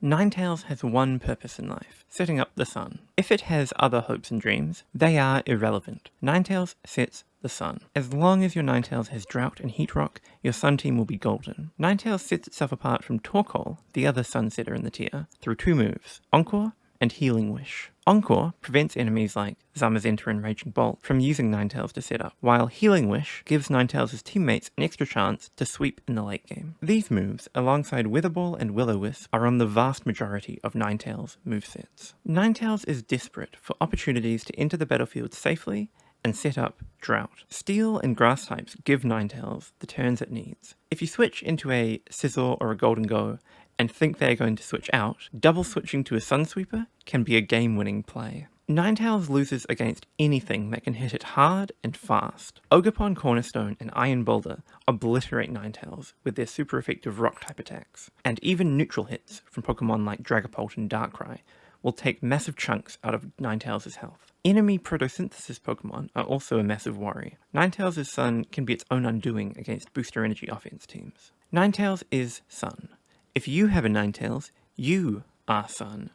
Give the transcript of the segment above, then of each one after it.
Ninetales has one purpose in life, setting up the sun. If it has other hopes and dreams, they are irrelevant. Ninetales sets the sun. As long as your Ninetales has drought and heat rock, your sun team will be golden. Ninetales sets itself apart from Torkoal, the other sun setter in the tier, through two moves, Encore and Healing Wish. Encore prevents enemies like Zamazenta and Raging Bolt from using Ninetales to set up, while Healing Wish gives Ninetales' teammates an extra chance to sweep in the late game. These moves, alongside Witherball and Will-O-Wisp, are on the vast majority of Ninetales' movesets. Ninetales is desperate for opportunities to enter the battlefield safely and set up Drought. Steel and Grass types give Ninetales the turns it needs. If you switch into a Scizor or a Golden Go and think they're going to switch out, double switching to a Sunsweeper can be a game-winning play. Ninetales loses against anything that can hit it hard and fast. Ogerpon, Cornerstone, and Iron Boulder obliterate Ninetales with their super effective rock-type attacks, and even neutral hits from Pokemon like Dragapult and Darkrai will take massive chunks out of Ninetales' health. Enemy photosynthesis Pokemon are also a massive worry. Ninetales' Sun can be its own undoing against booster energy offense teams. Ninetales is Sun. If you have a Ninetales, you are Sun.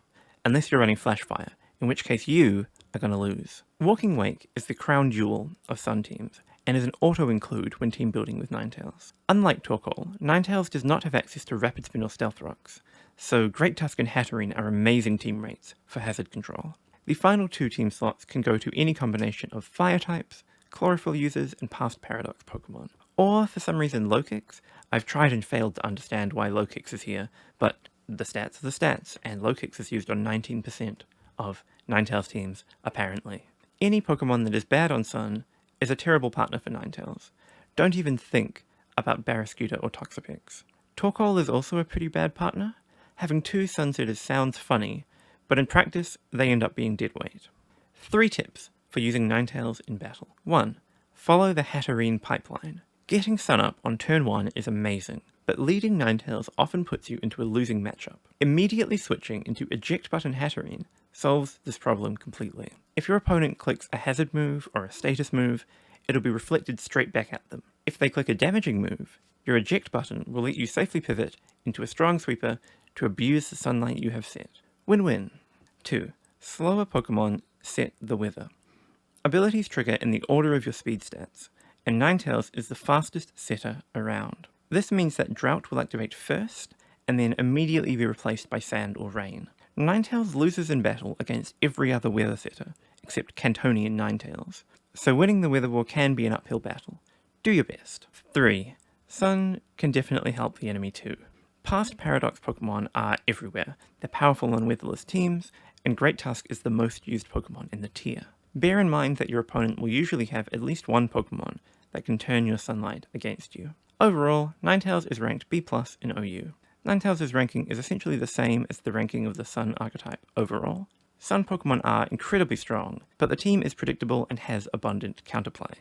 Unless you're running Flash Fire, in which case you are going to lose. Walking Wake is the crown jewel of Sun teams, and is an auto-include when team building with Ninetales. Unlike Torkoal, Ninetales does not have access to Rapid Spin or Stealth Rocks, so Great Tusk and Hatterene are amazing team rates for hazard control. The final two team slots can go to any combination of Fire types, Chlorophyll users, and past Paradox Pokemon. Or, for some reason, Low-Kicks. I've tried and failed to understand why Low-Kicks is here, but the stats are the stats, and Low-Kicks is used on 19% of Ninetales teams, apparently. Any Pokemon that is bad on Sun is a terrible partner for Ninetales. Don't even think about Barraskewda or Toxapex. Torkoal is also a pretty bad partner. Having two Sunsetters sounds funny, but in practice, they end up being dead weight. 3 tips for using Ninetales in battle. 1. Follow the Hatterene pipeline. Getting Sun up on turn 1 is amazing, but leading Ninetales often puts you into a losing matchup. Immediately switching into Eject Button Hatterene solves this problem completely. If your opponent clicks a hazard move or a status move, it'll be reflected straight back at them. If they click a damaging move, your Eject button will let you safely pivot into a strong sweeper to abuse the sunlight you have set. Win-win. 2. Slower Pokemon set the weather. Abilities trigger in the order of your speed stats, and Ninetales is the fastest setter around. This means that Drought will activate first, and then immediately be replaced by Sand or Rain. Ninetales loses in battle against every other weather setter, except Cantoni and Ninetales, so winning the Weather War can be an uphill battle. Do your best. 3. Sun can definitely help the enemy too. Past Paradox Pokemon are everywhere. They're powerful on weatherless teams, and Great Tusk is the most used Pokemon in the tier. Bear in mind that your opponent will usually have at least one Pokemon that can turn your sunlight against you. Overall, Ninetales is ranked B+ in OU. Ninetales' ranking is essentially the same as the ranking of the Sun archetype overall. Sun Pokemon are incredibly strong, but the team is predictable and has abundant counterplay.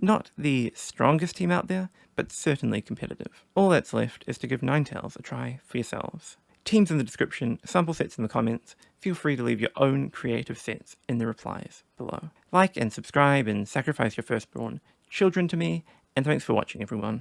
Not the strongest team out there, but certainly competitive. All that's left is to give Ninetales a try for yourselves. Teams in the description, sample sets in the comments. Feel free to leave your own creative sets in the replies below. Like and subscribe and sacrifice your firstborn children to me, and thanks for watching everyone.